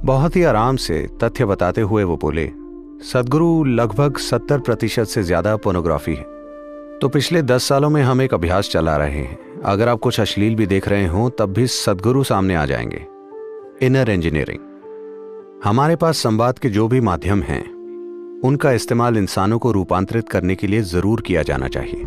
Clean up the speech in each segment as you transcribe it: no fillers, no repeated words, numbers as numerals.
बहुत ही आराम से तथ्य बताते हुए वो बोले, सदगुरु लगभग 70% से ज्यादा पोर्नोग्राफी है। तो पिछले 10 सालों में हम एक अभ्यास चला रहे हैं। अगर आप कुछ अश्लील भी देख रहे हो तब भी सदगुरु सामने आ जाएंगे। Inner engineering. हमारे पास संवाद के जो भी माध्यम हैं उनका इस्तेमाल इंसानों को रूपांतरित करने के लिए जरूर किया जाना चाहिए।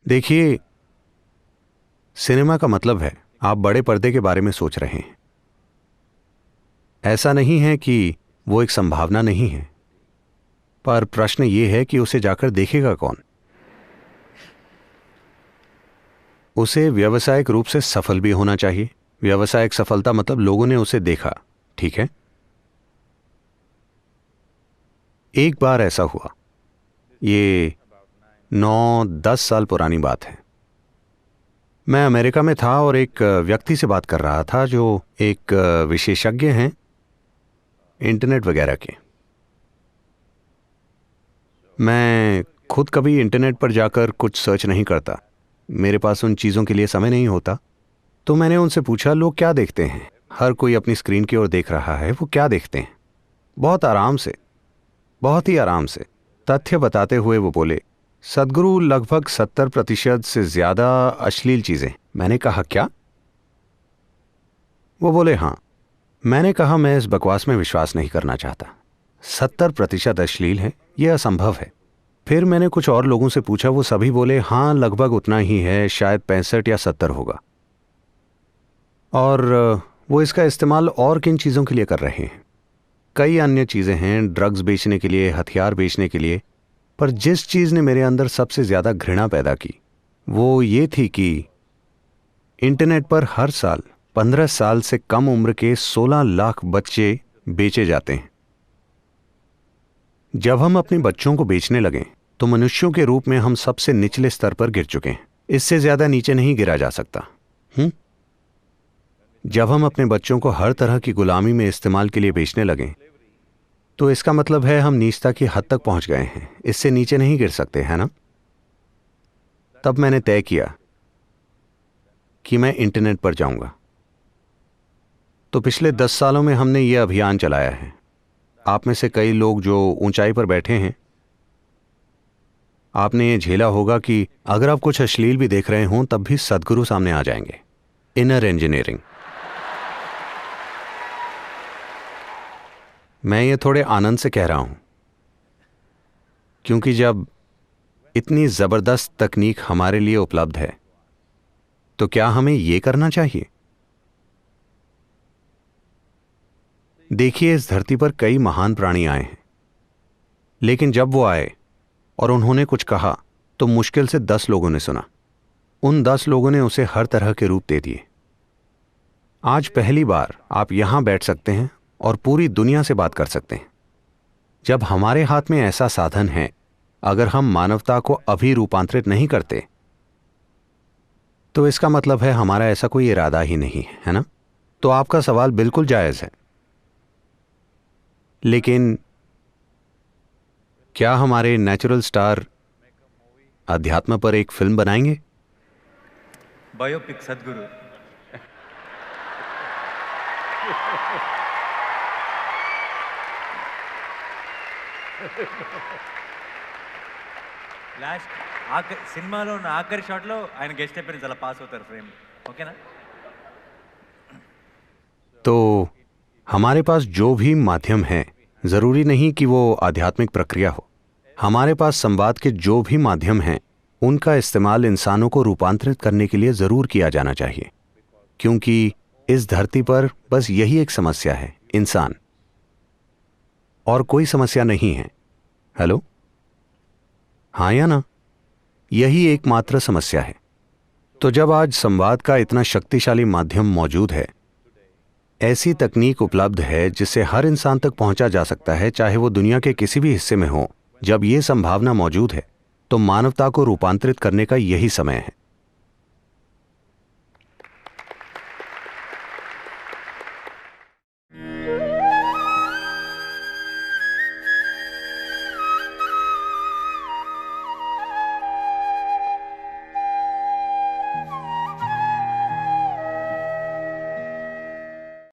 देखिए, सिनेमा का मतलब है आप बड़े पर्दे के बारे में सोच रहे हैं। ऐसा नहीं है कि वो एक संभावना नहीं है, पर प्रश्न ये है कि उसे जाकर देखेगा कौन। उसे व्यावसायिक रूप से सफल भी होना चाहिए। व्यावसायिक सफलता मतलब लोगों ने उसे देखा, ठीक है। एक बार ऐसा हुआ, ये 9-10 साल पुरानी बात है। मैं अमेरिका में था और एक व्यक्ति से बात कर रहा था जो एक विशेषज्ञ हैं इंटरनेट वगैरह के। मैं खुद कभी इंटरनेट पर जाकर कुछ सर्च नहीं करता, मेरे पास उन चीज़ों के लिए समय नहीं होता। तो मैंने उनसे पूछा, लोग क्या देखते हैं? हर कोई अपनी स्क्रीन की ओर देख रहा है, वो क्या देखते हैं? बहुत आराम से, बहुत ही आराम से तथ्य बताते हुए वो बोले, सदगुरु लगभग 70% से ज्यादा अश्लील चीजें। मैंने कहा क्या? वो बोले हाँ। मैंने कहा मैं इस बकवास में विश्वास नहीं करना चाहता। 70% अश्लील है, यह असंभव है। फिर मैंने कुछ और लोगों से पूछा, वो सभी बोले हाँ लगभग उतना ही है, शायद 65 या 70 होगा। और वो इसका इस्तेमाल और किन चीज़ों के लिए कर रहे हैं? कई अन्य चीज़ें हैं, ड्रग्स बेचने के लिए, हथियार बेचने के लिए। पर जिस चीज़ ने मेरे अंदर सबसे ज़्यादा घृणा पैदा की वो ये थी कि इंटरनेट पर हर साल 15 साल से कम उम्र के 16 लाख बच्चे बेचे जाते हैं। जब हम अपने बच्चों को बेचने लगे तो मनुष्यों के रूप में हम सबसे निचले स्तर पर गिर चुके हैं। इससे ज़्यादा नीचे नहीं गिरा जा सकता। जब हम अपने बच्चों को हर तरह की गुलामी में इस्तेमाल के लिए बेचने लगे तो इसका मतलब है हम नीचता की हद तक पहुंच गए हैं, इससे नीचे नहीं गिर सकते, है ना? तब मैंने तय किया कि मैं इंटरनेट पर जाऊंगा। तो पिछले 10 सालों में हमने यह अभियान चलाया है। आप में से कई लोग जो ऊंचाई पर बैठे हैं, आपने ये झेला होगा कि अगर आप कुछ अश्लील भी देख रहे हों तब भी सदगुरु सामने आ जाएंगे। Inner engineering. मैं ये थोड़े आनंद से कह रहा हूं क्योंकि जब इतनी जबरदस्त तकनीक हमारे लिए उपलब्ध है तो क्या हमें ये करना चाहिए? देखिए, इस धरती पर कई महान प्राणी आए हैं, लेकिन जब वो आए और उन्होंने कुछ कहा तो मुश्किल से 10 लोगों ने सुना। उन 10 लोगों ने उसे हर तरह के रूप दे दिए। आज पहली बार आप यहां बैठ सकते हैं और पूरी दुनिया से बात कर सकते हैं। जब हमारे हाथ में ऐसा साधन है, अगर हम मानवता को अभी रूपांतरित नहीं करते तो इसका मतलब है हमारा ऐसा कोई इरादा ही नहीं है ना? तो आपका सवाल बिल्कुल जायज है, लेकिन क्या हमारे नेचुरल स्टार अध्यात्म पर एक फिल्म बनाएंगे? बायोपिक सदगुरु। లాస్ట్ సినిమాలో ఉన్న ఆఖరి షాట్లో ఆయన గెస్ట్ అపియరెన్స్ అలా పాస్ అవుతారు ఫ్రేమ్, ఓకేనా? तो हमारे पास जो भी माध्यम है, जरूरी नहीं कि वो आध्यात्मिक प्रक्रिया हो। हमारे पास संवाद के जो भी माध्यम हैं उनका इस्तेमाल इंसानों को रूपांतरित करने के लिए जरूर किया जाना चाहिए, क्योंकि इस धरती पर बस यही एक समस्या है, इंसान, और कोई समस्या नहीं है। हेलो, हाँ या ना? यही एकमात्र समस्या है। तो जब आज संवाद का इतना शक्तिशाली माध्यम मौजूद है, ऐसी तकनीक उपलब्ध है जिससे हर इंसान तक पहुंचा जा सकता है, चाहे वो दुनिया के किसी भी हिस्से में हो, जब ये संभावना मौजूद है तो मानवता को रूपांतरित करने का यही समय है।